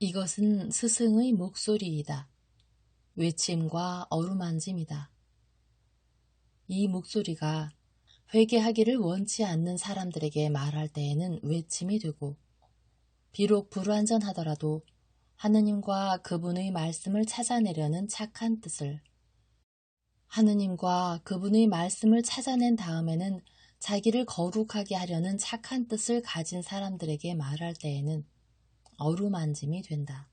이것은 스승의 목소리이다. 외침과 어루만짐이다. 이 목소리가 회개하기를 원치 않는 사람들에게 말할 때에는 외침이 되고, 비록 불완전하더라도 하느님과 그분의 말씀을 찾아내려는 착한 뜻을, 하느님과 그분의 말씀을 찾아낸 다음에는 자기를 거룩하게 하려는 착한 뜻을 가진 사람들에게 말할 때에는 어루만짐이 된다.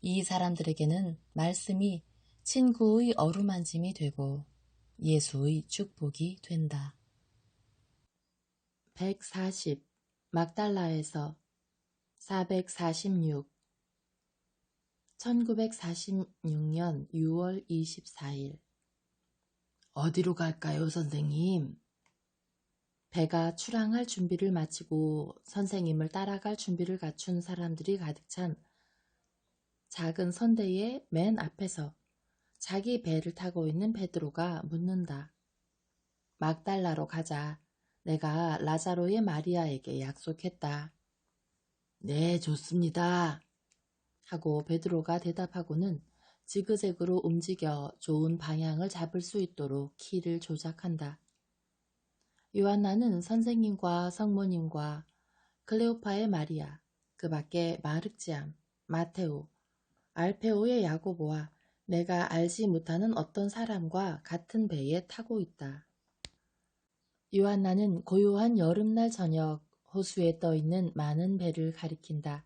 이 사람들에게는 말씀이 친구의 어루만짐이 되고 예수의 축복이 된다. 140. 막달라에서 446 1946년 6월 24일 어디로 갈까요, 선생님? 배가 출항할 준비를 마치고 선생님을 따라갈 준비를 갖춘 사람들이 가득 찬 작은 선대의 맨 앞에서 자기 배를 타고 있는 베드로가 묻는다. 막달라로 가자. 내가 라자로의 마리아에게 약속했다. 네, 좋습니다. 하고 베드로가 대답하고는 지그재그로 움직여 좋은 방향을 잡을 수 있도록 키를 조작한다. 요한나는 선생님과 성모님과 클레오파의 마리아, 그 밖에 마륵지암, 마테오, 알페오의 야고보와 내가 알지 못하는 어떤 사람과 같은 배에 타고 있다. 요한나는 고요한 여름날 저녁 호수에 떠있는 많은 배를 가리킨다.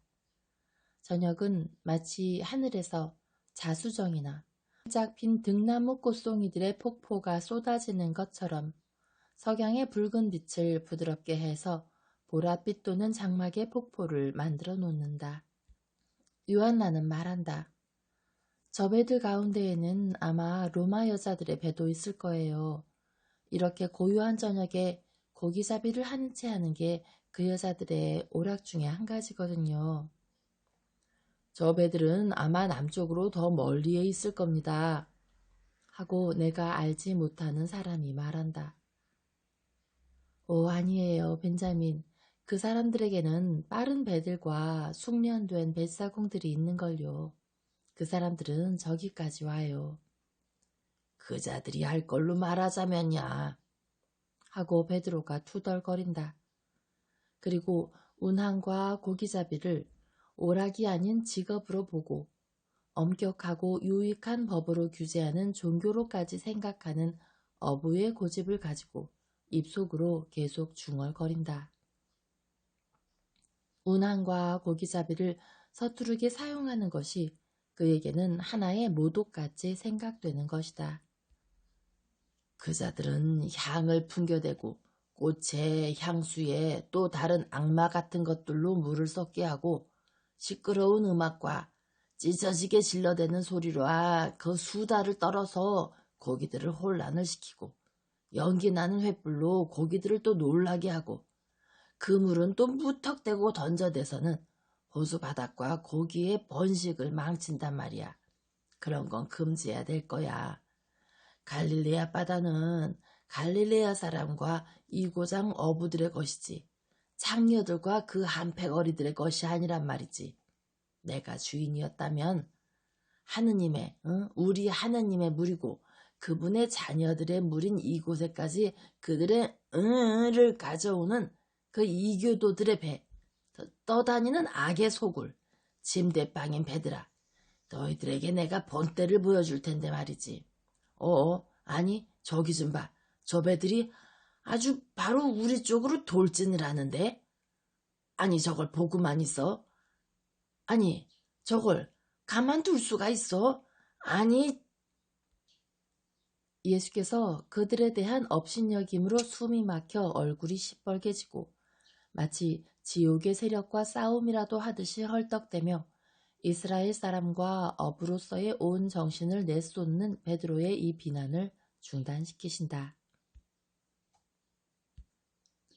저녁은 마치 하늘에서 자수정이나 활짝 핀 등나무 꽃송이들의 폭포가 쏟아지는 것처럼 석양의 붉은 빛을 부드럽게 해서 보랏빛 도는 장막의 폭포를 만들어 놓는다. 요한나는 말한다. 저 배들 가운데에는 아마 로마 여자들의 배도 있을 거예요. 이렇게 고요한 저녁에 고기잡이를 하는 채 하는 게 그 여자들의 오락 중에 한 가지거든요. 저 배들은 아마 남쪽으로 더 멀리에 있을 겁니다. 하고 내가 알지 못하는 사람이 말한다. 오, 아니에요, 벤자민. 그 사람들에게는 빠른 배들과 숙련된 뱃사공들이 있는걸요. 그 사람들은 저기까지 와요. 그자들이 할 걸로 말하자면야. 하고 베드로가 투덜거린다. 그리고 운항과 고기잡이를 오락이 아닌 직업으로 보고 엄격하고 유익한 법으로 규제하는 종교로까지 생각하는 어부의 고집을 가지고 입속으로 계속 중얼거린다. 운항과 고기잡이를 서투르게 사용하는 것이 그에게는 하나의 모독같이 생각되는 것이다. 그자들은 향을 풍겨대고 꽃에 향수에 또 다른 악마 같은 것들로 물을 섞게 하고 시끄러운 음악과 찢어지게 질러대는 소리와 그 수다를 떨어서 고기들을 혼란을 시키고 연기 나는 횃불로 고기들을 또 놀라게 하고 그 물은 또 무턱대고 던져대서는 호수 바닥과 고기의 번식을 망친단 말이야. 그런 건 금지해야 될 거야. 갈릴레아 바다는 갈릴레아 사람과 이고장 어부들의 것이지 창녀들과 그 한패거리들의 것이 아니란 말이지. 내가 주인이었다면 하느님의 우리 하느님의 물이고 그분의 자녀들의 물인 이곳에까지 그들의 를 가져오는 그 이교도들의 배, 떠다니는 악의 소굴, 침대방인 배들아, 너희들에게 내가 본때를 보여줄 텐데 말이지. 아니, 저기 좀 봐. 저 배들이 아주 바로 우리 쪽으로 돌진을 하는데? 아니, 저걸 보고만 있어? 아니, 저걸 가만둘 수가 있어? 아니, 예수께서 그들에 대한 업신여김으로 숨이 막혀 얼굴이 시뻘개지고 마치 지옥의 세력과 싸움이라도 하듯이 헐떡대며 이스라엘 사람과 어부로서의 온 정신을 내쏟는 베드로의 이 비난을 중단시키신다.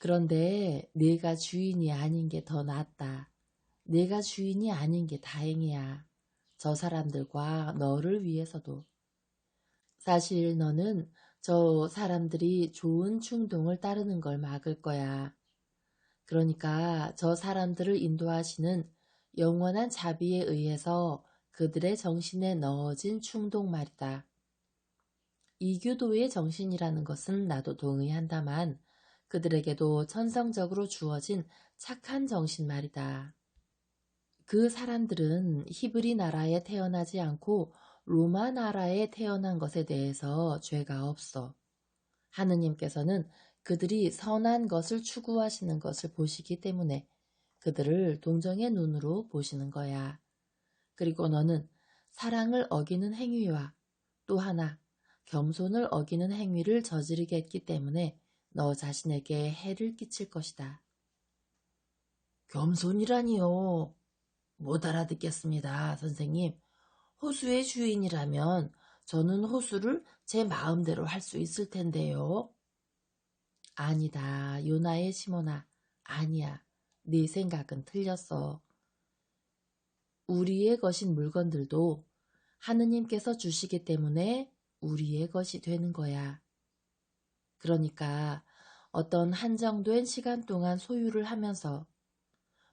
그런데 네가 주인이 아닌 게 더 낫다. 네가 주인이 아닌 게 다행이야. 저 사람들과 너를 위해서도. 사실 너는 저 사람들이 좋은 충동을 따르는 걸 막을 거야. 그러니까 저 사람들을 인도하시는 영원한 자비에 의해서 그들의 정신에 넣어진 충동 말이다. 이교도의 정신이라는 것은 나도 동의한다만 그들에게도 천성적으로 주어진 착한 정신 말이다. 그 사람들은 히브리 나라에 태어나지 않고 로마 나라에 태어난 것에 대해서 죄가 없어. 하느님께서는 그들이 선한 것을 추구하시는 것을 보시기 때문에 그들을 동정의 눈으로 보시는 거야. 그리고 너는 사랑을 어기는 행위와 또 하나 겸손을 어기는 행위를 저지르겠기 때문에 너 자신에게 해를 끼칠 것이다. 겸손이라니요. 못 알아듣겠습니다, 선생님. 호수의 주인이라면 저는 호수를 제 마음대로 할 수 있을 텐데요. 아니다, 요나의 시몬아. 아니야. 네 생각은 틀렸어. 우리의 것인 물건들도 하느님께서 주시기 때문에 우리의 것이 되는 거야. 그러니까 어떤 한정된 시간 동안 소유를 하면서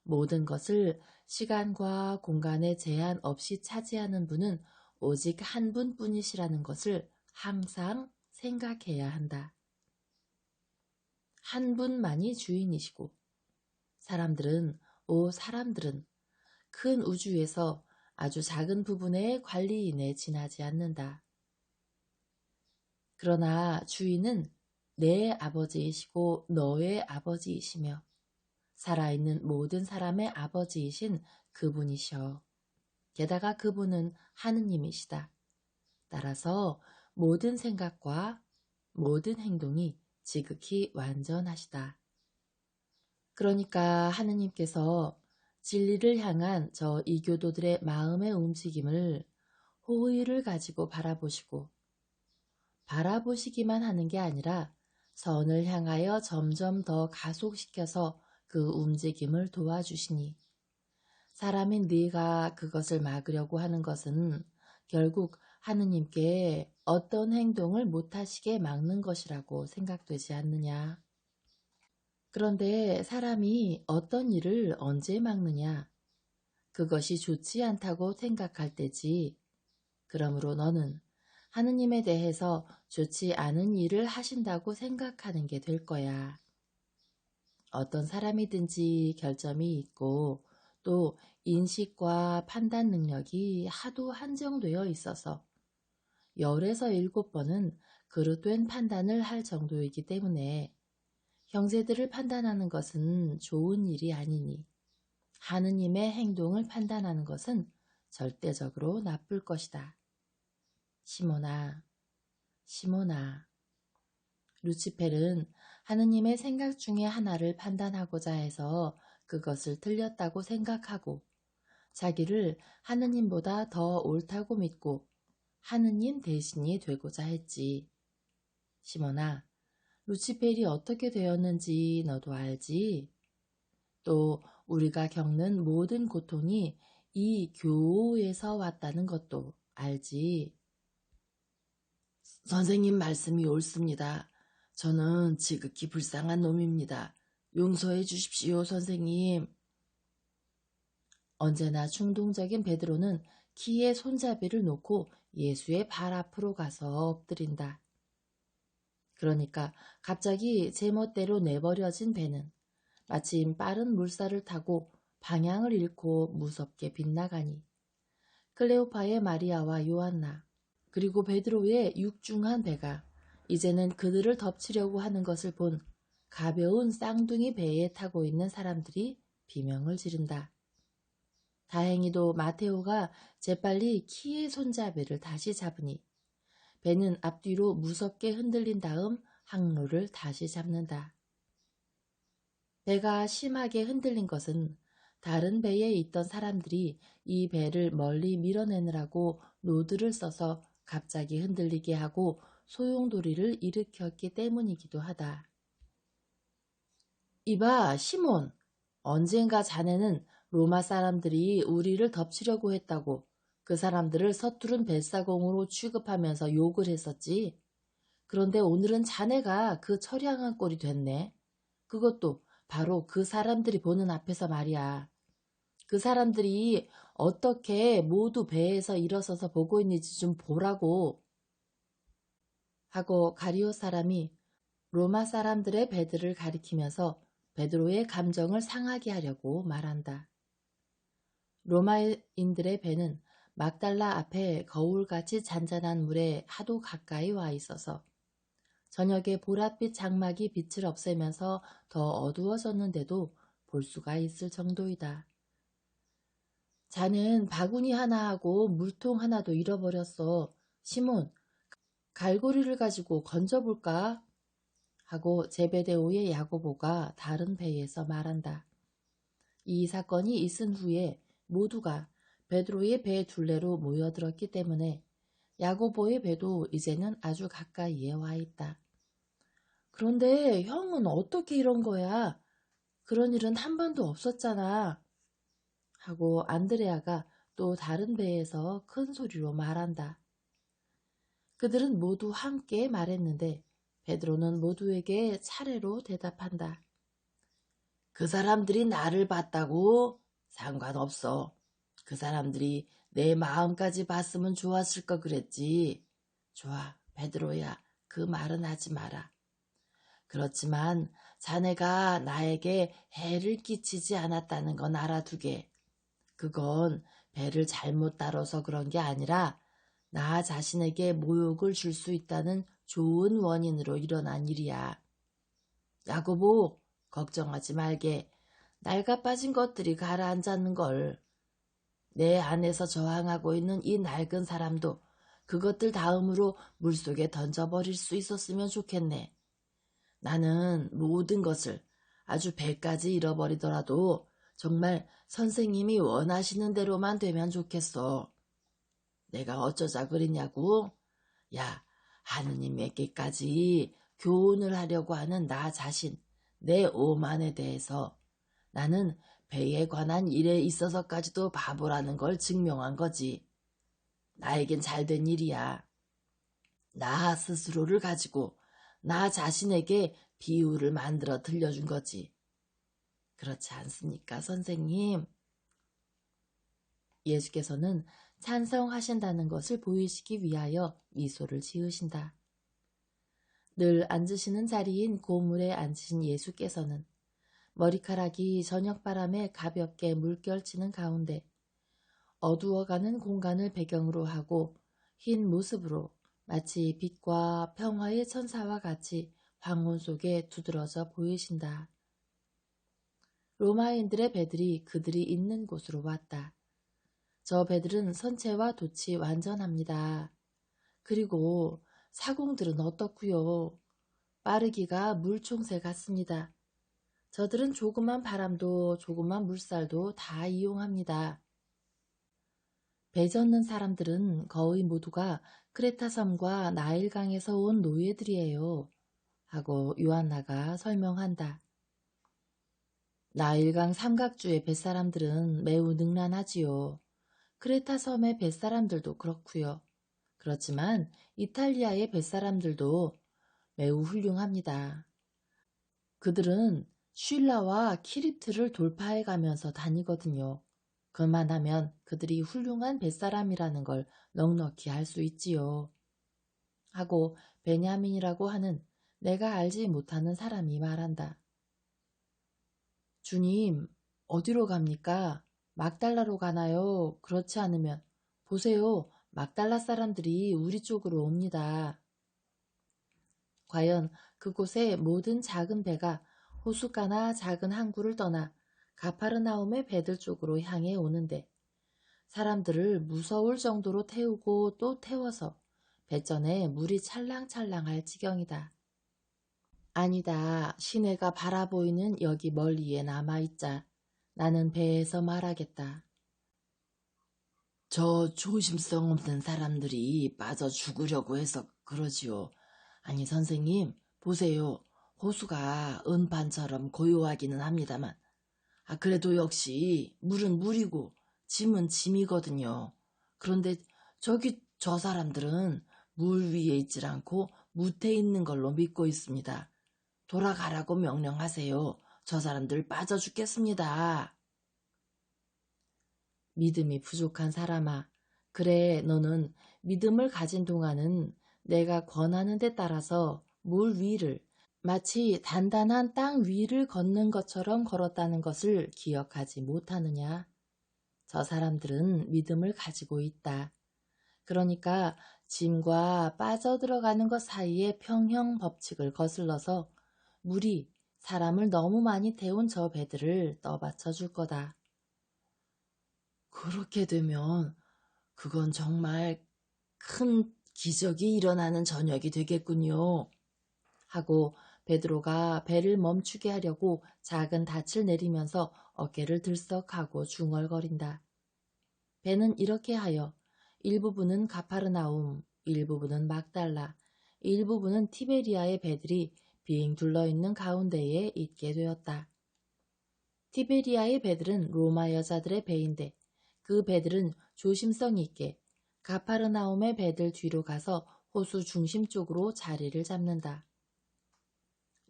모든 것을 시간과 공간의 제한 없이 차지하는 분은 오직 한 분뿐이시라는 것을 항상 생각해야 한다. 한 분만이 주인이시고 사람들은 큰 우주에서 아주 작은 부분의 관리인에 지나지 않는다. 그러나 주인은 내 아버지이시고 너의 아버지이시며 살아있는 모든 사람의 아버지이신 그분이셔. 게다가 그분은 하느님이시다. 따라서 모든 생각과 모든 행동이 지극히 완전하시다. 그러니까 하느님께서 진리를 향한 저 이교도들의 마음의 움직임을 호의를 가지고 바라보시기만 하는 게 아니라 선을 향하여 점점 더 가속시켜서 그 움직임을 도와주시니 사람인 네가 그것을 막으려고 하는 것은 결국 하느님께 어떤 행동을 못하시게 막는 것이라고 생각되지 않느냐. 그런데 사람이 어떤 일을 언제 막느냐? 그것이 좋지 않다고 생각할 때지. 그러므로 너는 하느님에 대해서 좋지 않은 일을 하신다고 생각하는 게 될 거야. 어떤 사람이든지 결점이 있고 또 인식과 판단 능력이 하도 한정되어 있어서 10에서 7번은 그릇된 판단을 할 정도이기 때문에 형제들을 판단하는 것은 좋은 일이 아니니 하느님의 행동을 판단하는 것은 절대적으로 나쁠 것이다. 시몬아, 시몬아. 루치펠은 하느님의 생각 중에 하나를 판단하고자 해서 그것을 틀렸다고 생각하고 자기를 하느님보다 더 옳다고 믿고 하느님 대신이 되고자 했지. 시몬아, 루치펠이 어떻게 되었는지 너도 알지? 또 우리가 겪는 모든 고통이 이 교에서 왔다는 것도 알지? 선생님 말씀이 옳습니다. 저는 지극히 불쌍한 놈입니다. 용서해 주십시오, 선생님. 언제나 충동적인 베드로는 키에 손잡이를 놓고 예수의 발 앞으로 가서 엎드린다. 그러니까 갑자기 제멋대로 내버려진 배는 마침 빠른 물살을 타고 방향을 잃고 무섭게 빗나가니 클레오파의 마리아와 요한나 그리고 베드로의 육중한 배가 이제는 그들을 덮치려고 하는 것을 본 가벼운 쌍둥이 배에 타고 있는 사람들이 비명을 지른다. 다행히도 마테오가 재빨리 키의 손잡이를 다시 잡으니 배는 앞뒤로 무섭게 흔들린 다음 항로를 다시 잡는다. 배가 심하게 흔들린 것은 다른 배에 있던 사람들이 이 배를 멀리 밀어내느라고 노드를 써서 갑자기 흔들리게 하고 소용돌이를 일으켰기 때문이기도 하다. 이봐, 시몬. 언젠가 자네는 로마 사람들이 우리를 덮치려고 했다고 그 사람들을 서투른 뱃사공으로 취급하면서 욕을 했었지. 그런데 오늘은 자네가 그 처량한 꼴이 됐네. 그것도 바로 그 사람들이 보는 앞에서 말이야. 그 사람들이 어떻게 모두 배에서 일어서서 보고 있는지 좀 보라고 하고 가리오 사람이 로마 사람들의 배들을 가리키면서 베드로의 감정을 상하게 하려고 말한다. 로마인들의 배는 막달라 앞에 거울같이 잔잔한 물에 하도 가까이 와 있어서 저녁에 보랏빛 장막이 빛을 없애면서 더 어두워졌는데도 볼 수가 있을 정도이다. 자넨 바구니 하나하고 물통 하나도 잃어버렸어. 시몬, 갈고리를 가지고 건져볼까? 하고 제베데오의 야고보가 다른 배에서 말한다. 이 사건이 있은 후에 모두가 베드로의 배 둘레로 모여들었기 때문에 야고보의 배도 이제는 아주 가까이에 와 있다. 그런데 형은 어떻게 이런 거야? 그런 일은 한 번도 없었잖아. 하고 안드레아가 또 다른 배에서 큰 소리로 말한다. 그들은 모두 함께 말했는데 베드로는 모두에게 차례로 대답한다. 그 사람들이 나를 봤다고? 상관없어. 그 사람들이 내 마음까지 봤으면 좋았을 거 그랬지. 좋아, 베드로야, 그 말은 하지 마라. 그렇지만 자네가 나에게 해를 끼치지 않았다는 건 알아두게. 그건 배를 잘못 다뤄서 그런 게 아니라 나 자신에게 모욕을 줄 수 있다는 좋은 원인으로 일어난 일이야. 야고보, 걱정하지 말게. 낡아 빠진 것들이 가라앉았는걸. 내 안에서 저항하고 있는 이 낡은 사람도 그것들 다음으로 물속에 던져버릴 수 있었으면 좋겠네. 나는 모든 것을 아주 배까지 잃어버리더라도 정말 선생님이 원하시는 대로만 되면 좋겠어. 내가 어쩌자 그랬냐고? 야, 하느님에게까지 교훈을 하려고 하는 나 자신, 내 오만에 대해서 나는 배에 관한 일에 있어서까지도 바보라는 걸 증명한 거지. 나에겐 잘된 일이야. 나 스스로를 가지고 나 자신에게 비유를 만들어 들려준 거지. 그렇지 않습니까, 선생님? 예수께서는 찬성하신다는 것을 보이시기 위하여 미소를 지으신다. 늘 앉으시는 자리인 고물에 앉으신 예수께서는 머리카락이 저녁바람에 가볍게 물결치는 가운데 어두워가는 공간을 배경으로 하고 흰 모습으로 마치 빛과 평화의 천사와 같이 황혼 속에 두드러져 보이신다. 로마인들의 배들이 그들이 있는 곳으로 왔다. 저 배들은 선체와 돛이 완전합니다. 그리고 사공들은 어떻고요? 빠르기가 물총새 같습니다. 저들은 조그만 바람도 조그만 물살도 다 이용합니다. 배 젓는 사람들은 거의 모두가 크레타 섬과 나일강에서 온 노예들이에요. 하고 요한나가 설명한다. 나일강 삼각주의 뱃사람들은 매우 능란하지요. 크레타 섬의 뱃사람들도 그렇고요. 그렇지만 이탈리아의 뱃사람들도 매우 훌륭합니다. 그들은 쉴라와 키립트를 돌파해 가면서 다니거든요. 그만하면 그들이 훌륭한 뱃사람이라는 걸 넉넉히 알 수 있지요. 하고 베냐민이라고 하는 내가 알지 못하는 사람이 말한다. 주님, 어디로 갑니까? 막달라로 가나요? 그렇지 않으면 보세요. 막달라 사람들이 우리 쪽으로 옵니다. 과연 그곳의 모든 작은 배가 호숫가나 작은 항구를 떠나 가파르나움의 배들 쪽으로 향해 오는데 사람들을 무서울 정도로 태우고 또 태워서 배전에 물이 찰랑찰랑할 지경이다. 아니다. 시내가 바라보이는 여기 멀리에 남아있자. 나는 배에서 말하겠다. 저 조심성 없는 사람들이 빠져 죽으려고 해서 그러지요. 아니 선생님, 보세요. 호수가 은판처럼 고요하기는 합니다만 그래도 역시 물은 물이고 짐은 짐이거든요. 그런데 저기 저 사람들은 물 위에 있질 않고 무태 있는 걸로 믿고 있습니다. 돌아가라고 명령하세요. 저 사람들 빠져 죽겠습니다. 믿음이 부족한 사람아, 그래 너는 믿음을 가진 동안은 내가 권하는 데 따라서 물 위를 마치 단단한 땅 위를 걷는 것처럼 걸었다는 것을 기억하지 못하느냐? 저 사람들은 믿음을 가지고 있다. 그러니까 짐과 빠져들어가는 것 사이의 평형 법칙을 거슬러서 물이 사람을 너무 많이 태운 저 배들을 떠받쳐 줄 거다. 그렇게 되면 그건 정말 큰 기적이 일어나는 저녁이 되겠군요. 하고 베드로가 배를 멈추게 하려고 작은 닻을 내리면서 어깨를 들썩하고 중얼거린다. 배는 이렇게 하여 일부분은 가파르나움, 일부분은 막달라, 일부분은 티베리아의 배들이 빙 둘러있는 가운데에 있게 되었다. 티베리아의 배들은 로마 여자들의 배인데 그 배들은 조심성 있게 가파르나움의 배들 뒤로 가서 호수 중심 쪽으로 자리를 잡는다.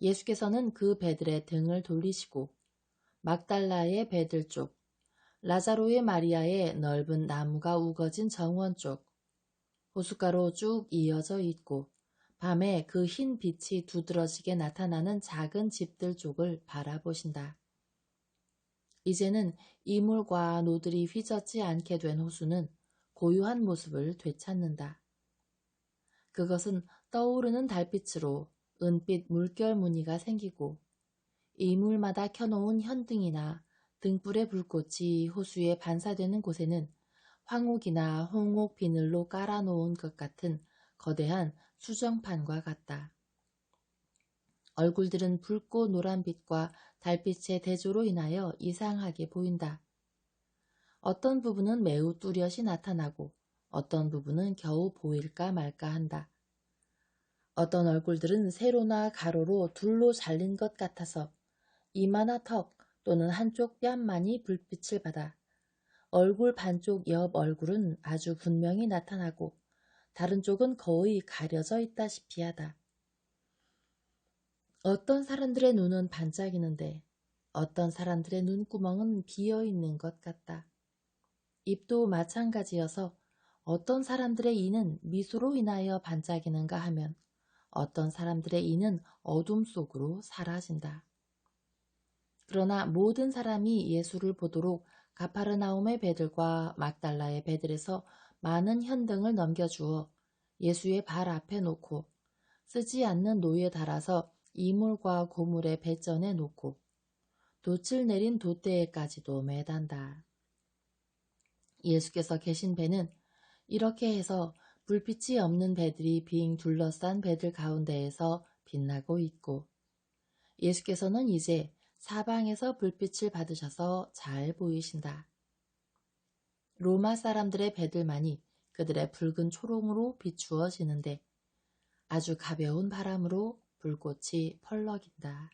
예수께서는 그 배들의 등을 돌리시고 막달라의 배들 쪽, 라자로의 마리아의 넓은 나무가 우거진 정원 쪽, 호숫가로 쭉 이어져 있고 밤에 그 흰 빛이 두드러지게 나타나는 작은 집들 쪽을 바라보신다. 이제는 이물과 노들이 휘젓지 않게 된 호수는 고요한 모습을 되찾는다. 그것은 떠오르는 달빛으로 은빛 물결 무늬가 생기고 이물마다 켜놓은 현등이나 등불의 불꽃이 호수에 반사되는 곳에는 황옥이나 홍옥 비늘로 깔아놓은 것 같은 거대한 수정판과 같다. 얼굴들은 붉고 노란빛과 달빛의 대조로 인하여 이상하게 보인다. 어떤 부분은 매우 뚜렷이 나타나고 어떤 부분은 겨우 보일까 말까 한다. 어떤 얼굴들은 세로나 가로로 둘로 잘린 것 같아서 이마나 턱 또는 한쪽 뺨만이 불빛을 받아 얼굴 반쪽 옆 얼굴은 아주 분명히 나타나고 다른 쪽은 거의 가려져 있다시피 하다. 어떤 사람들의 눈은 반짝이는데 어떤 사람들의 눈구멍은 비어있는 것 같다. 입도 마찬가지여서 어떤 사람들의 이는 미소로 인하여 반짝이는가 하면 어떤 사람들의 이는 어둠 속으로 사라진다. 그러나 모든 사람이 예수를 보도록 가파르나움의 배들과 막달라의 배들에서 많은 현등을 넘겨주어 예수의 발 앞에 놓고 쓰지 않는 노에 달아서 이물과 고물의 배전에 놓고 돛을 내린 돛대에까지도 매단다. 예수께서 계신 배는 이렇게 해서 불빛이 없는 배들이 빙 둘러싼 배들 가운데에서 빛나고 있고 예수께서는 이제 사방에서 불빛을 받으셔서 잘 보이신다. 로마 사람들의 배들만이 그들의 붉은 초롱으로 비추어지는데 아주 가벼운 바람으로 불꽃이 펄럭인다.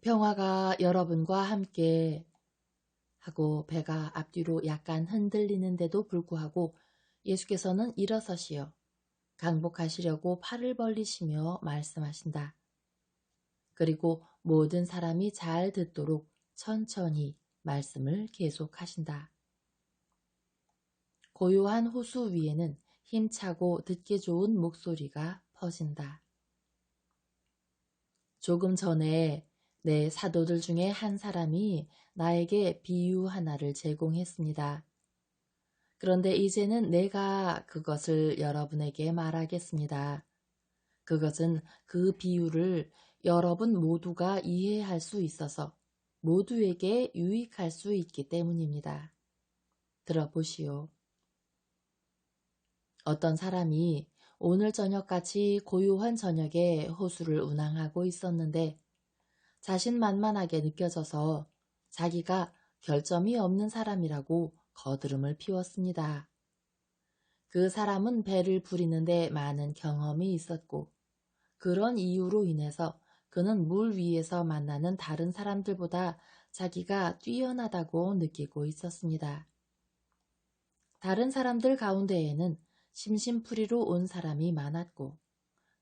평화가 여러분과 함께 하고 배가 앞뒤로 약간 흔들리는데도 불구하고 예수께서는 일어서시어 강복하시려고 팔을 벌리시며 말씀하신다. 그리고 모든 사람이 잘 듣도록 천천히 말씀을 계속하신다. 고요한 호수 위에는 힘차고 듣기 좋은 목소리가 퍼진다. 조금 전에 내 사도들 중에 한 사람이 나에게 비유 하나를 제공했습니다. 그런데 이제는 내가 그것을 여러분에게 말하겠습니다. 그것은 그 비유를 여러분 모두가 이해할 수 있어서 모두에게 유익할 수 있기 때문입니다. 들어보시오. 어떤 사람이 오늘 저녁같이 고요한 저녁에 호수를 운항하고 있었는데 자신만만하게 느껴져서 자기가 결점이 없는 사람이라고 거드름을 피웠습니다. 그 사람은 배를 부리는데 많은 경험이 있었고 그런 이유로 인해서 그는 물 위에서 만나는 다른 사람들보다 자기가 뛰어나다고 느끼고 있었습니다. 다른 사람들 가운데에는 심심풀이로 온 사람이 많았고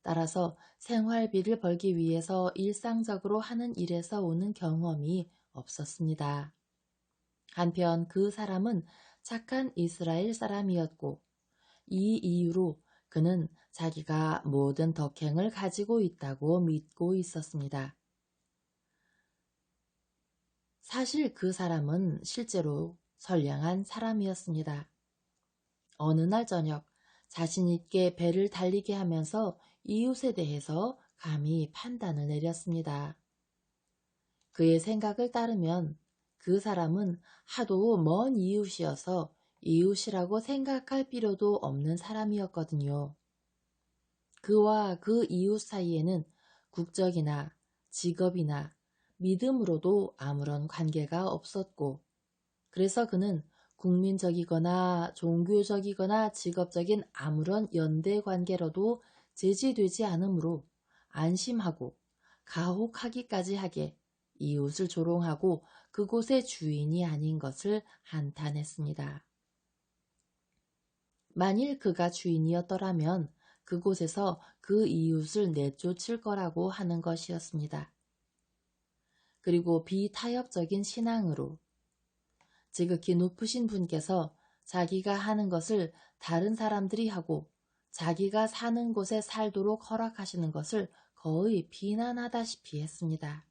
따라서 생활비를 벌기 위해서 일상적으로 하는 일에서 오는 경험이 없었습니다. 한편 그 사람은 착한 이스라엘 사람이었고 이 이유로 그는 자기가 모든 덕행을 가지고 있다고 믿고 있었습니다. 사실 그 사람은 실제로 선량한 사람이었습니다. 어느 날 저녁 자신 있게 배를 달리게 하면서 이웃에 대해서 감히 판단을 내렸습니다. 그의 생각을 따르면 그 사람은 하도 먼 이웃이어서 이웃이라고 생각할 필요도 없는 사람이었거든요. 그와 그 이웃 사이에는 국적이나 직업이나 믿음으로도 아무런 관계가 없었고, 그래서 그는 국민적이거나 종교적이거나 직업적인 아무런 연대 관계로도 제지되지 않으므로 안심하고 가혹하기까지 하게 이웃을 조롱하고 그곳의 주인이 아닌 것을 한탄했습니다. 만일 그가 주인이었더라면 그곳에서 그 이웃을 내쫓을 거라고 하는 것이었습니다. 그리고 비타협적인 신앙으로 지극히 높으신 분께서 자기가 하는 것을 다른 사람들이 하고 자기가 사는 곳에 살도록 허락하시는 것을 거의 비난하다시피 했습니다.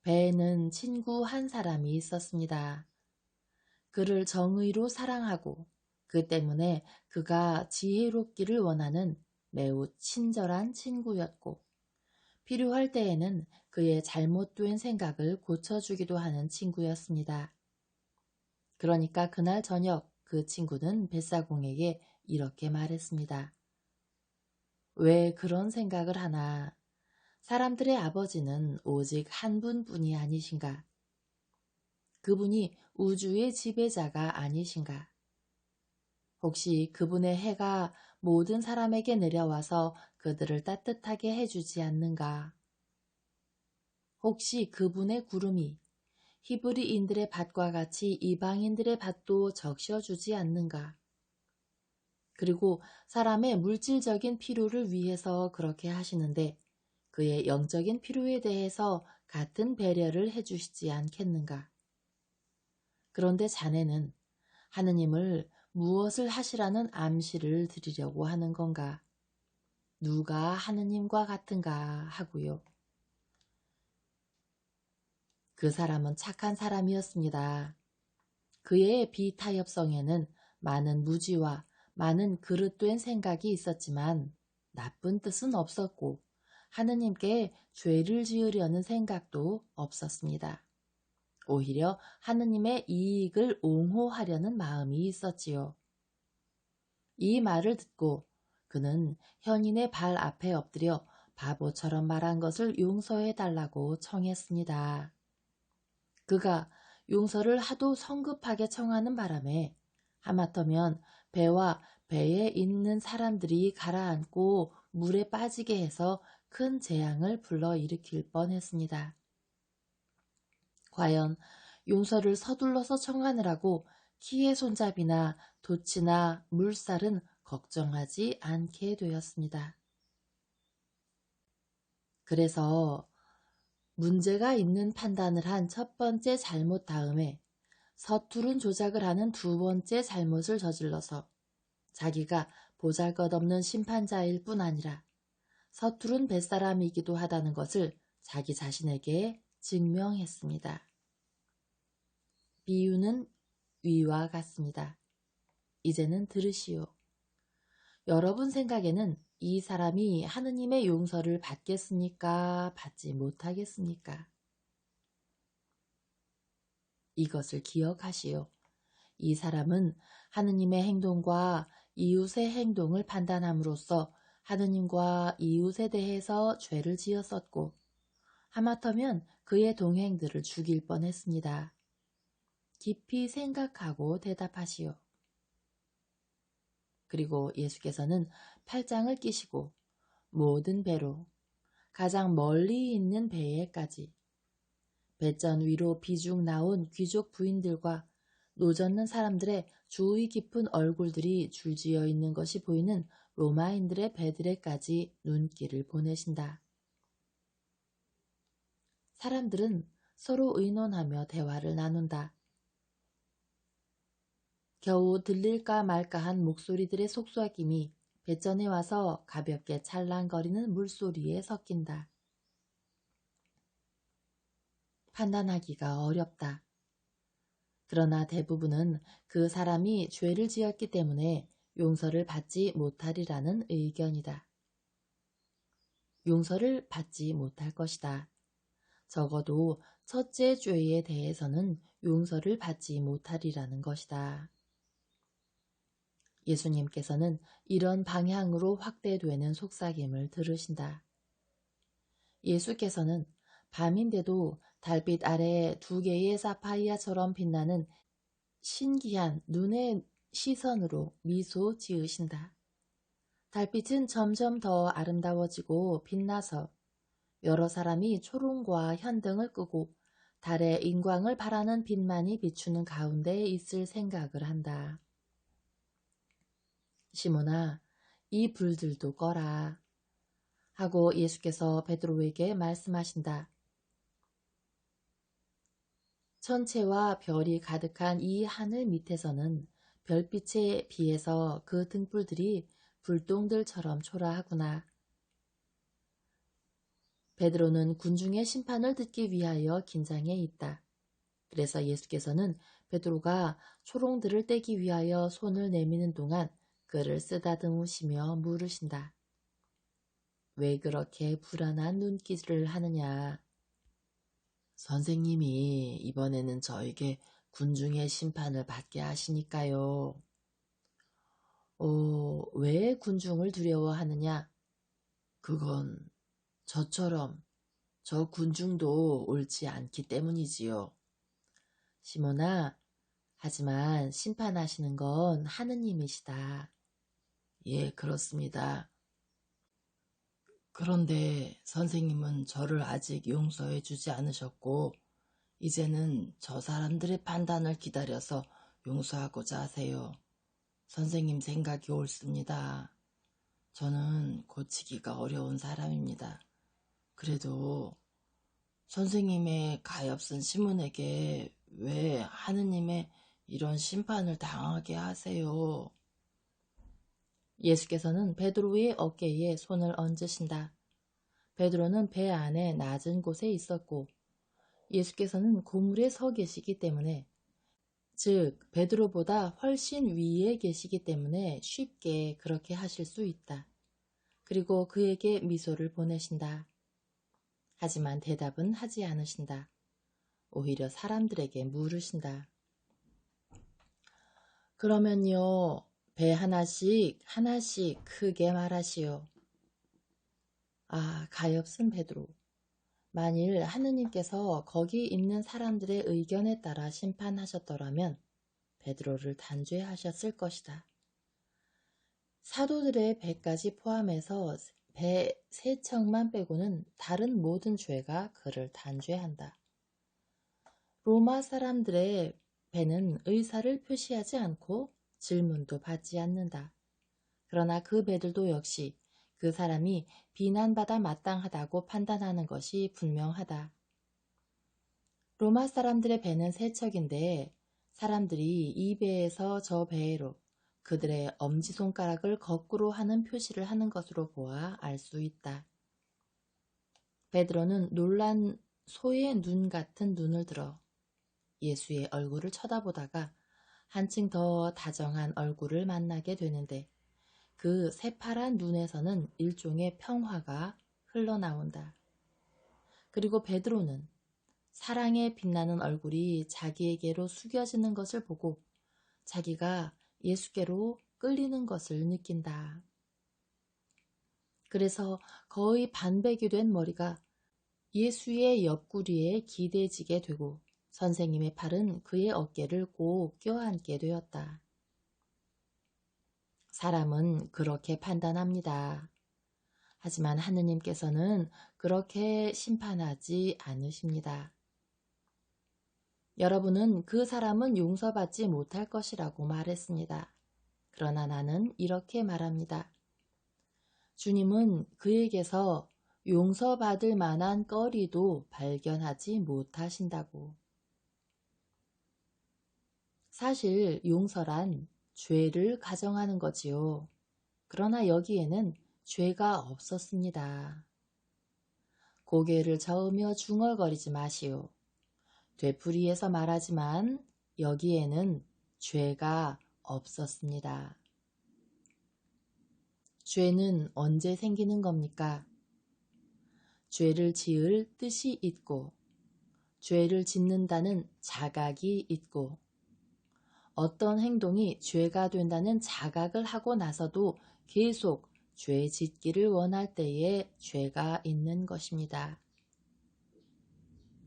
배에는 친구 한 사람이 있었습니다. 그를 정의로 사랑하고 그 때문에 그가 지혜롭기를 원하는 매우 친절한 친구였고 필요할 때에는 그의 잘못된 생각을 고쳐주기도 하는 친구였습니다. 그러니까 그날 저녁 그 친구는 뱃사공에게 이렇게 말했습니다. 왜 그런 생각을 하나? 사람들의 아버지는 오직 한 분뿐이 아니신가? 그분이 우주의 지배자가 아니신가? 혹시 그분의 해가 모든 사람에게 내려와서 그들을 따뜻하게 해주지 않는가? 혹시 그분의 구름이 히브리인들의 밭과 같이 이방인들의 밭도 적셔주지 않는가? 그리고 사람의 물질적인 필요를 위해서 그렇게 하시는데 그의 영적인 필요에 대해서 같은 배려를 해주시지 않겠는가? 그런데 자네는 하느님을 무엇을 하시라는 암시를 드리려고 하는 건가? 누가 하느님과 같은가 하고요. 그 사람은 착한 사람이었습니다. 그의 비타협성에는 많은 무지와 많은 그릇된 생각이 있었지만 나쁜 뜻은 없었고 하느님께 죄를 지으려는 생각도 없었습니다. 오히려 하느님의 이익을 옹호하려는 마음이 있었지요. 이 말을 듣고 그는 현인의 발 앞에 엎드려 바보처럼 말한 것을 용서해 달라고 청했습니다. 그가 용서를 하도 성급하게 청하는 바람에 하마터면 배와 배에 있는 사람들이 가라앉고 물에 빠지게 해서 큰 재앙을 불러일으킬 뻔했습니다. 과연 용서를 서둘러서 청하느라고 키의 손잡이나 돛이나 물살은 걱정하지 않게 되었습니다. 그래서 문제가 있는 판단을 한 첫 번째 잘못 다음에 서투른 조작을 하는 두 번째 잘못을 저질러서 자기가 보잘것없는 심판자일 뿐 아니라 서투른 뱃사람이기도 하다는 것을 자기 자신에게 증명했습니다. 비유는 위와 같습니다. 이제는 들으시오. 여러분 생각에는 이 사람이 하느님의 용서를 받겠습니까? 받지 못하겠습니까? 이것을 기억하시오. 이 사람은 하느님의 행동과 이웃의 행동을 판단함으로써 하느님과 이웃에 대해서 죄를 지었었고 하마터면 그의 동행들을 죽일 뻔했습니다. 깊이 생각하고 대답하시오. 그리고 예수께서는 팔짱을 끼시고 모든 배로 가장 멀리 있는 배에까지 배전 위로 비중 나온 귀족 부인들과 노젓는 사람들의 주의 깊은 얼굴들이 줄지어 있는 것이 보이는 로마인들의 배들에까지 눈길을 보내신다. 사람들은 서로 의논하며 대화를 나눈다. 겨우 들릴까 말까한 목소리들의 속삭임이 뱃전에 와서 가볍게 찰랑거리는 물소리에 섞인다. 판단하기가 어렵다. 그러나 대부분은 그 사람이 죄를 지었기 때문에 용서를 받지 못하리라는 의견이다. 용서를 받지 못할 것이다. 적어도 첫째 죄에 대해서는 용서를 받지 못하리라는 것이다. 예수님께서는 이런 방향으로 확대되는 속삭임을 들으신다. 예수께서는 밤인데도 달빛 아래에 두 개의 사파이아처럼 빛나는 신기한 눈의 시선으로 미소 지으신다. 달빛은 점점 더 아름다워지고 빛나서 여러 사람이 초롱과 현등을 끄고 달의 인광을 바라는 빛만이 비추는 가운데에 있을 생각을 한다. 시몬아, 이 불들도 꺼라. 하고 예수께서 베드로에게 말씀하신다. 천체와 별이 가득한 이 하늘 밑에서는 별빛에 비해서 그 등불들이 불똥들처럼 초라하구나. 베드로는 군중의 심판을 듣기 위하여 긴장해 있다. 그래서 예수께서는 베드로가 초롱들을 떼기 위하여 손을 내미는 동안 그를 쓰다듬으시며 물으신다. 왜 그렇게 불안한 눈길을 하느냐? 선생님이 이번에는 저에게 군중의 심판을 받게 하시니까요. 왜 군중을 두려워하느냐? 그건 저처럼 저 군중도 옳지 않기 때문이지요. 시몬아, 하지만 심판하시는 건 하느님이시다. 예, 그렇습니다. 그런데 선생님은 저를 아직 용서해 주지 않으셨고 이제는 저 사람들의 판단을 기다려서 용서하고자 하세요. 선생님 생각이 옳습니다. 저는 고치기가 어려운 사람입니다. 그래도 선생님의 가엾은 시몬에게 왜 하느님의 이런 심판을 당하게 하세요? 예수께서는 베드로의 어깨에 손을 얹으신다. 베드로는 배 안에 낮은 곳에 있었고 예수께서는 고물에 서 계시기 때문에 즉 베드로보다 훨씬 위에 계시기 때문에 쉽게 그렇게 하실 수 있다. 그리고 그에게 미소를 보내신다. 하지만 대답은 하지 않으신다. 오히려 사람들에게 물으신다. 그러면요, 배 하나씩 크게 말하시오. 아, 가엾은 베드로. 만일 하느님께서 거기 있는 사람들의 의견에 따라 심판하셨더라면 베드로를 단죄하셨을 것이다. 사도들의 배까지 포함해서 배 3척만 빼고는 다른 모든 죄가 그를 단죄한다. 로마 사람들의 배는 의사를 표시하지 않고 질문도 받지 않는다. 그러나 그 배들도 역시 그 사람이 비난받아 마땅하다고 판단하는 것이 분명하다. 로마 사람들의 배는 3척인데 사람들이 이 배에서 저 배로 그들의 엄지손가락을 거꾸로 하는 표시를 하는 것으로 보아 알 수 있다. 베드로는 놀란 소의 눈 같은 눈을 들어 예수의 얼굴을 쳐다보다가 한층 더 다정한 얼굴을 만나게 되는데 그 새파란 눈에서는 일종의 평화가 흘러나온다. 그리고 베드로는 사랑에 빛나는 얼굴이 자기에게로 숙여지는 것을 보고 자기가 예수께로 끌리는 것을 느낀다. 그래서 거의 반백이 된 머리가 예수의 옆구리에 기대지게 되고 선생님의 팔은 그의 어깨를 꼭 껴안게 되었다. 사람은 그렇게 판단합니다. 하지만 하느님께서는 그렇게 심판하지 않으십니다. 여러분은 그 사람은 용서받지 못할 것이라고 말했습니다. 그러나 나는 이렇게 말합니다. 주님은 그에게서 용서받을 만한 거리도 발견하지 못하신다고. 사실 용서란 죄를 가정하는 거지요. 그러나 여기에는 죄가 없었습니다. 고개를 저으며 중얼거리지 마시오. 되풀이해서 말하지만 여기에는 죄가 없었습니다. 죄는 언제 생기는 겁니까? 죄를 지을 뜻이 있고, 죄를 짓는다는 자각이 있고, 어떤 행동이 죄가 된다는 자각을 하고 나서도 계속 죄 짓기를 원할 때에 죄가 있는 것입니다.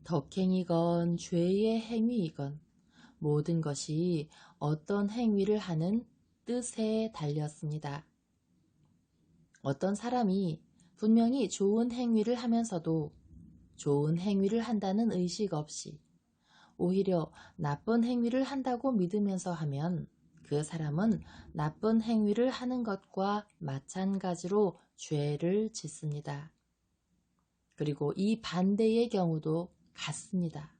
덕행이건 죄의 행위이건 모든 것이 어떤 행위를 하는 뜻에 달렸습니다. 어떤 사람이 분명히 좋은 행위를 하면서도 좋은 행위를 한다는 의식 없이 오히려 나쁜 행위를 한다고 믿으면서 하면 그 사람은 나쁜 행위를 하는 것과 마찬가지로 죄를 짓습니다. 그리고 이 반대의 경우도 같습니다.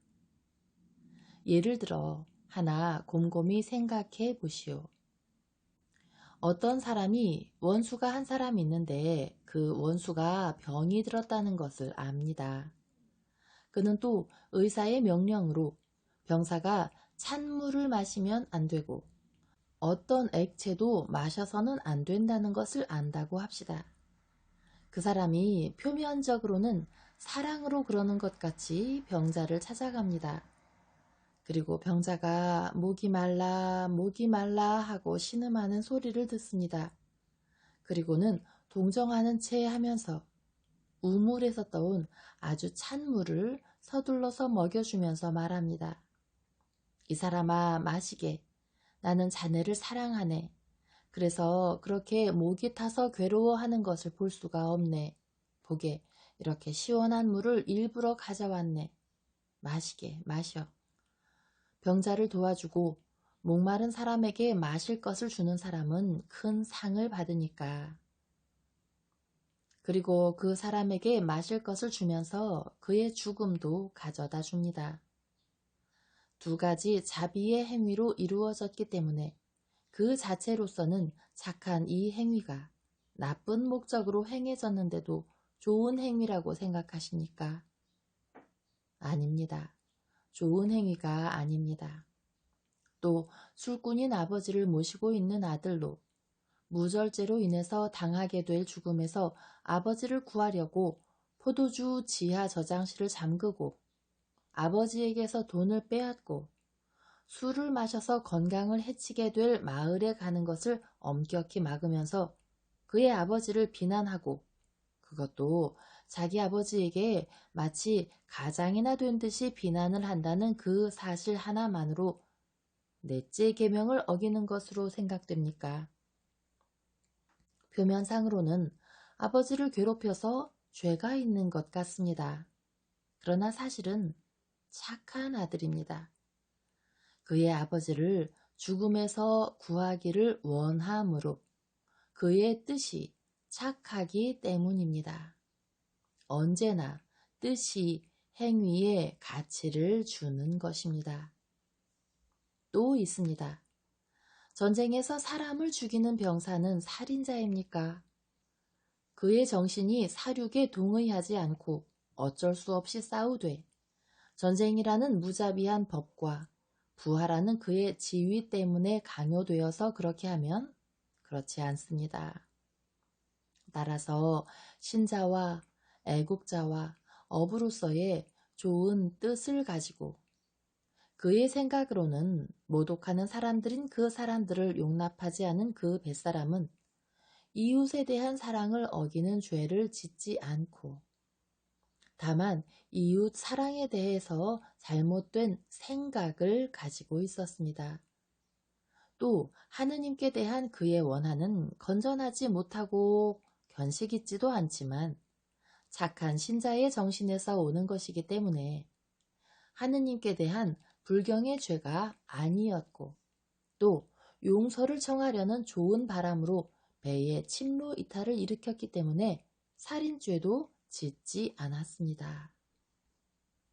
예를 들어 하나 곰곰이 생각해 보시오. 어떤 사람이 원수가 한 사람이 있는데 그 원수가 병이 들었다는 것을 압니다. 그는 또 의사의 명령으로 병사가 찬물을 마시면 안 되고 어떤 액체도 마셔서는 안 된다는 것을 안다고 합시다. 그 사람이 표면적으로는 사랑으로 그러는 것 같이 병자를 찾아갑니다. 그리고 병자가 목이 말라 하고 신음하는 소리를 듣습니다. 그리고는 동정하는 채 하면서 우물에서 떠온 아주 찬 물을 서둘러서 먹여주면서 말합니다. 이 사람아 마시게. 나는 자네를 사랑하네. 그래서 그렇게 목이 타서 괴로워하는 것을 볼 수가 없네. 보게 이렇게 시원한 물을 일부러 가져왔네. 마시게 마셔. 병자를 도와주고 목마른 사람에게 마실 것을 주는 사람은 큰 상을 받으니까. 그리고 그 사람에게 마실 것을 주면서 그의 죽음도 가져다 줍니다. 두 가지 자비의 행위로 이루어졌기 때문에 그 자체로서는 착한 이 행위가 나쁜 목적으로 행해졌는데도 좋은 행위라고 생각하십니까? 아닙니다. 좋은 행위가 아닙니다. 또 술꾼인 아버지를 모시고 있는 아들로 무절제로 인해서 당하게 될 죽음에서 아버지를 구하려고 포도주 지하 저장실을 잠그고 아버지에게서 돈을 빼앗고 술을 마셔서 건강을 해치게 될 마을에 가는 것을 엄격히 막으면서 그의 아버지를 비난하고 그것도 자기 아버지에게 마치 가장이나 된 듯이 비난을 한다는 그 사실 하나만으로 넷째 계명을 어기는 것으로 생각됩니까? 표면상으로는 아버지를 괴롭혀서 죄가 있는 것 같습니다. 그러나 사실은 착한 아들입니다. 그의 아버지를 죽음에서 구하기를 원함으로 그의 뜻이 착하기 때문입니다. 언제나 뜻이 행위에 가치를 주는 것입니다. 또 있습니다. 전쟁에서 사람을 죽이는 병사는 살인자입니까? 그의 정신이 사륙에 동의하지 않고 어쩔 수 없이 싸우되 전쟁이라는 무자비한 법과 부하라는 그의 지위 때문에 강요되어서 그렇게 하면 그렇지 않습니다. 따라서 신자와 애국자와 어부로서의 좋은 뜻을 가지고 그의 생각으로는 모독하는 사람들인 그 사람들을 용납하지 않은 그 뱃사람은 이웃에 대한 사랑을 어기는 죄를 짓지 않고 다만 이웃 사랑에 대해서 잘못된 생각을 가지고 있었습니다. 또 하느님께 대한 그의 원한은 건전하지 못하고 견식 있지도 않지만 착한 신자의 정신에서 오는 것이기 때문에 하느님께 대한 불경의 죄가 아니었고 또 용서를 청하려는 좋은 바람으로 배에 침로 이탈을 일으켰기 때문에 살인죄도 짓지 않았습니다.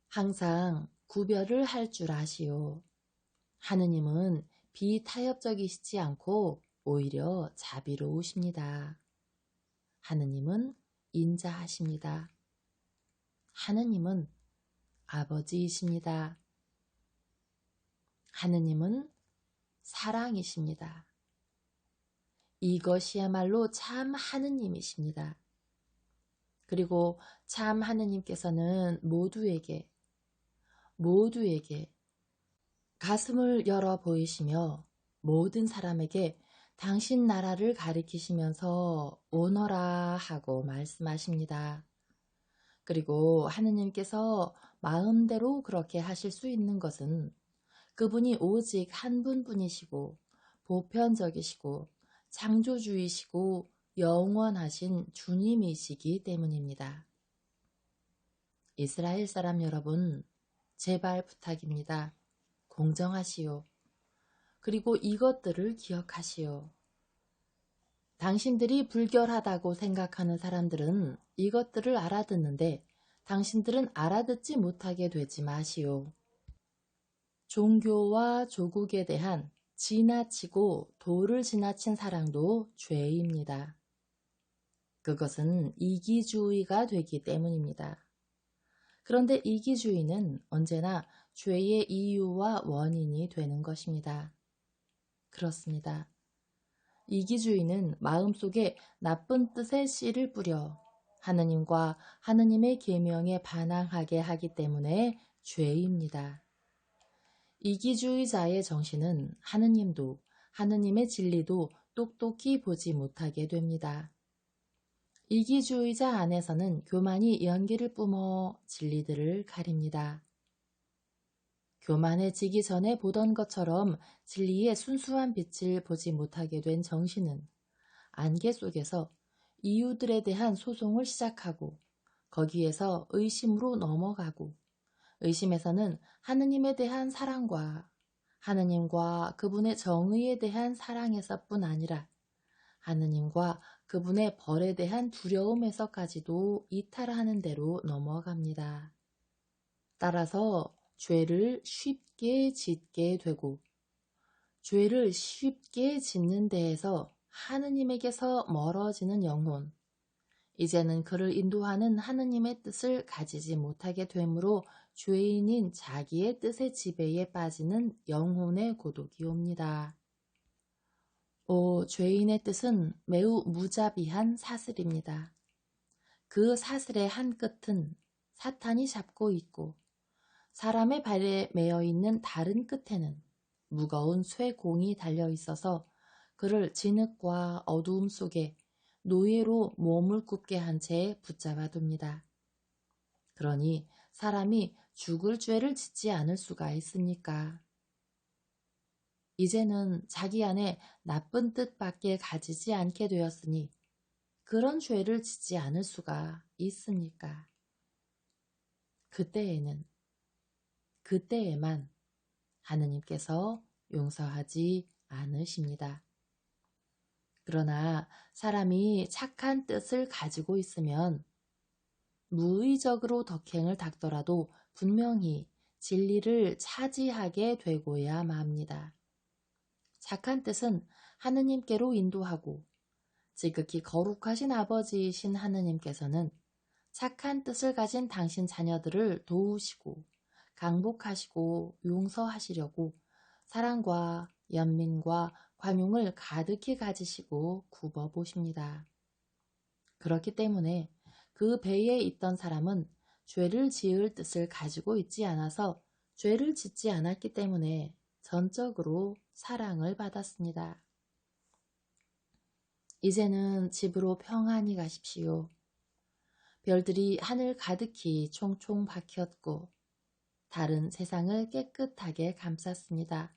항상 구별을 할 줄 아시오. 하느님은 비타협적이시지 않고 오히려 자비로우십니다. 하느님은 인자하십니다. 하느님은 아버지이십니다. 하느님은 사랑이십니다. 이것이야말로 참 하느님이십니다. 그리고 참 하느님께서는 모두에게 가슴을 열어 보이시며 모든 사람에게 당신 나라를 가리키시면서 오너라 하고 말씀하십니다. 그리고 하느님께서 마음대로 그렇게 하실 수 있는 것은 그분이 오직 한 분뿐이시고 보편적이시고 창조주이시고 영원하신 주님이시기 때문입니다. 이스라엘 사람 여러분, 제발 부탁입니다. 공정하시오. 그리고 이것들을 기억하시오. 당신들이 불결하다고 생각하는 사람들은 이것들을 알아듣는데 당신들은 알아듣지 못하게 되지 마시오. 종교와 조국에 대한 지나치고 도를 지나친 사랑도 죄입니다. 그것은 이기주의가 되기 때문입니다. 그런데 이기주의는 언제나 죄의 이유와 원인이 되는 것입니다. 그렇습니다. 이기주의는 마음속에 나쁜 뜻의 씨를 뿌려 하느님과 하느님의 계명에 반항하게 하기 때문에 죄입니다. 이기주의자의 정신은 하느님도 하느님의 진리도 똑똑히 보지 못하게 됩니다. 이기주의자 안에서는 교만이 연기를 뿜어 진리들을 가립니다. 교만해지기 전에 보던 것처럼 진리의 순수한 빛을 보지 못하게 된 정신은 안개 속에서 이유들에 대한 소송을 시작하고 거기에서 의심으로 넘어가고 의심에서는 하느님에 대한 사랑과 하느님과 그분의 정의에 대한 사랑에서뿐 아니라 하느님과 그분의 벌에 대한 두려움에서까지도 이탈하는 대로 넘어갑니다. 따라서 죄를 쉽게 짓게 되고 죄를 쉽게 짓는 데에서 하느님에게서 멀어지는 영혼, 이제는 그를 인도하는 하느님의 뜻을 가지지 못하게 되므로 죄인인 자기의 뜻의 지배에 빠지는 영혼의 고독이 옵니다. 죄인의 뜻은 매우 무자비한 사슬입니다. 그 사슬의 한 끝은 사탄이 잡고 있고 사람의 발에 매여 있는 다른 끝에는 무거운 쇠공이 달려 있어서 그를 진흙과 어두움 속에 노예로 몸을 굽게 한 채 붙잡아 둡니다. 그러니 사람이 죽을 죄를 짓지 않을 수가 있습니까? 이제는 자기 안에 나쁜 뜻밖에 가지지 않게 되었으니 그런 죄를 짓지 않을 수가 있습니까? 그때에만 하느님께서 용서하지 않으십니다. 그러나 사람이 착한 뜻을 가지고 있으면 무의적으로 덕행을 닦더라도 분명히 진리를 차지하게 되고야 맙니다. 착한 뜻은 하느님께로 인도하고 지극히 거룩하신 아버지이신 하느님께서는 착한 뜻을 가진 당신 자녀들을 도우시고 강복하시고 용서하시려고 사랑과 연민과 관용을 가득히 가지시고 굽어보십니다. 그렇기 때문에 그 배에 있던 사람은 죄를 지을 뜻을 가지고 있지 않아서 죄를 짓지 않았기 때문에 전적으로 사랑을 받았습니다. 이제는 집으로 평안히 가십시오. 별들이 하늘 가득히 총총 박혔고 달은 세상을 깨끗하게 감쌌습니다.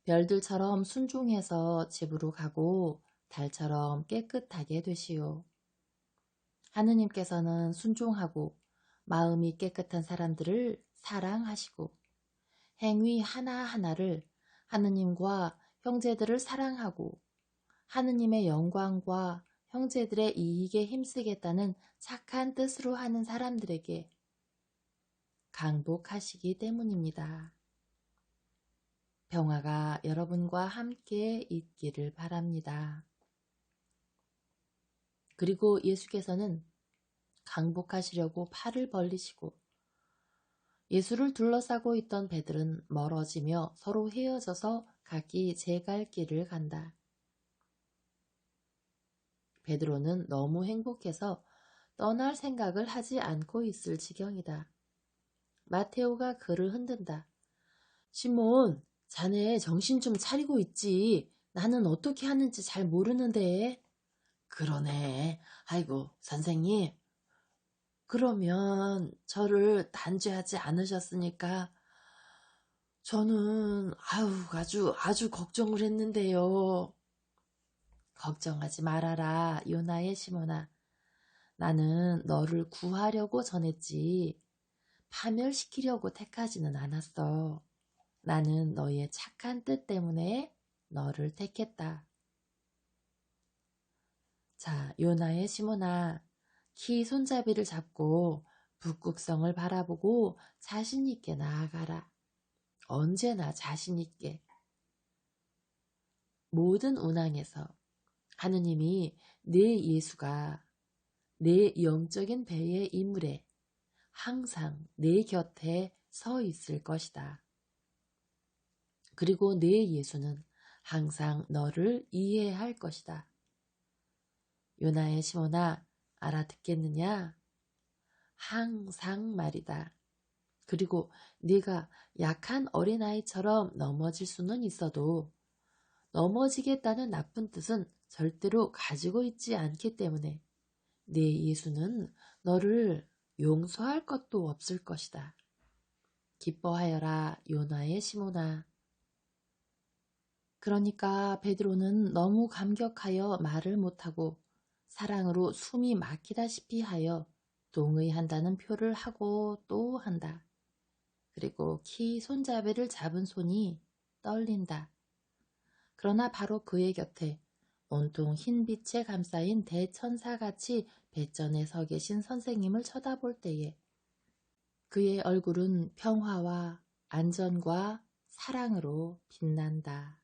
별들처럼 순종해서 집으로 가고 달처럼 깨끗하게 되시오. 하느님께서는 순종하고 마음이 깨끗한 사람들을 사랑하시고 행위 하나하나를 하느님과 형제들을 사랑하고 하느님의 영광과 형제들의 이익에 힘쓰겠다는 착한 뜻으로 하는 사람들에게 강복하시기 때문입니다. 평화가 여러분과 함께 있기를 바랍니다. 그리고 예수께서는 강복하시려고 팔을 벌리시고 예수를 둘러싸고 있던 배들은 멀어지며 서로 헤어져서 각기 제 갈 길을 간다. 베드로는 너무 행복해서 떠날 생각을 하지 않고 있을 지경이다. 마테오가 그를 흔든다. 시몬, 자네 정신 좀 차리고 있지. 나는 어떻게 하는지 잘 모르는데. 그러네. 아이고, 선생님. 그러면 저를 단죄하지 않으셨으니까 저는 아주 걱정을 했는데요. 걱정하지 말아라, 요나의 시몬아. 나는 너를 구하려고 전했지 파멸시키려고 택하지는 않았어. 나는 너의 착한 뜻 때문에 너를 택했다. 자, 요나의 시몬아, 키 손잡이를 잡고 북극성을 바라보고 자신 있게 나아가라. 언제나 자신 있게. 모든 운항에서 하느님이 내 예수가 내 영적인 배의 인물에 항상 내 곁에 서 있을 것이다. 그리고 내 예수는 항상 너를 이해할 것이다. 요나의 시몬아, 알아듣겠느냐? 항상 말이다. 그리고 네가 약한 어린아이처럼 넘어질 수는 있어도 넘어지겠다는 나쁜 뜻은 절대로 가지고 있지 않기 때문에 네 예수는 너를 용서할 것도 없을 것이다. 기뻐하여라, 요나의 시몬아. 그러니까 베드로는 너무 감격하여 말을 못하고 사랑으로 숨이 막히다시피 하여 동의한다는 표를 하고 또 한다. 그리고 키 손잡이를 잡은 손이 떨린다. 그러나 바로 그의 곁에 온통 흰빛에 감싸인 대천사같이 배전에 서 계신 선생님을 쳐다볼 때에 그의 얼굴은 평화와 안전과 사랑으로 빛난다.